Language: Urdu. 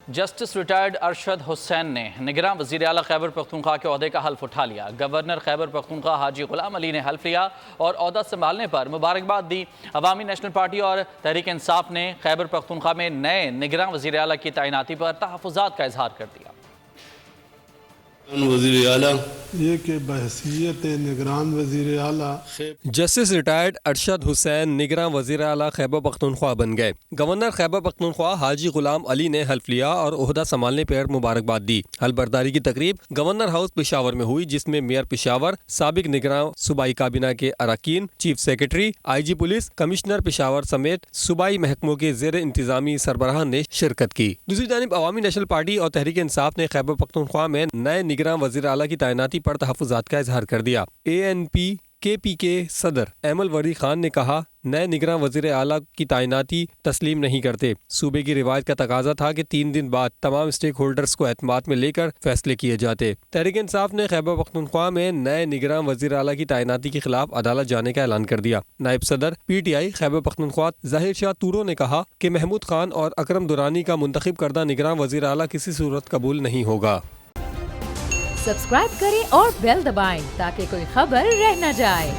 جسٹس ریٹائرڈ ارشد حسین نے نگراں وزیر اعلیٰ خیبر پختونخوا کے عہدے کا حلف اٹھا لیا۔ گورنر خیبر پختونخوا حاجی غلام علی نے حلف لیا اور عہدہ سنبھالنے پر مبارکباد دی۔ عوامی نیشنل پارٹی اور تحریک انصاف نے خیبر پختونخوا میں نئے نگراں وزیر اعلیٰ کی تعیناتی پر تحفظات کا اظہار کر دیا۔ وزیر اعلیٰ یہ کہ بحیثیت نگران وزیر اعلیٰ جسٹس ریٹائرڈ ارشد حسین نگراں وزیر اعلیٰ خیبر پختونخوا بن گئے۔ گورنر خیبر پختونخوا حاجی غلام علی نے حلف لیا اور عہدہ سنبھالنے پر مبارکباد دی۔ حلف برداری کی تقریب گورنر ہاؤس پشاور میں ہوئی، جس میں میئر پشاور، سابق نگراں صوبائی کابینہ کے اراکین، چیف سیکرٹری، آئی جی پولیس، کمشنر پشاور سمیت صوبائی محکموں کے زیر انتظامی سربراہان نے شرکت کی۔ دوسری جانب عوامی نیشنل پارٹی اور تحریک انصاف نے خیبر پختونخوا میں نئے نگراں وزیر اعلیٰ کی تعیناتی پر تحفظات کا اظہار کر دیا۔ ANP-KP کے صدر ایمل وری خان نے کہا، نئے نگراں وزیر اعلیٰ کی تعیناتی تسلیم نہیں کرتے۔ صوبے کی روایت کا تقاضا تھا کہ 3 دن بعد تمام اسٹیک ہولڈرز کو اعتماد میں لے کر فیصلے کیے جاتے۔ تحریک انصاف نے خیبر پختونخوا میں نئے نگراں وزیر اعلیٰ کی تعیناتی کے خلاف عدالت جانے کا اعلان کر دیا۔ نائب صدر PTI خیبر پختونخوا ظاہر شاہ تورو نے کہا کہ محمود خان اور اکرم درانی کا منتخب کردہ نگراں وزیر اعلیٰ کسی صورت قبول نہیں ہوگا۔ سبسکرائب کریں اور بیل دبائیں تاکہ کوئی خبر رہ نہ جائے۔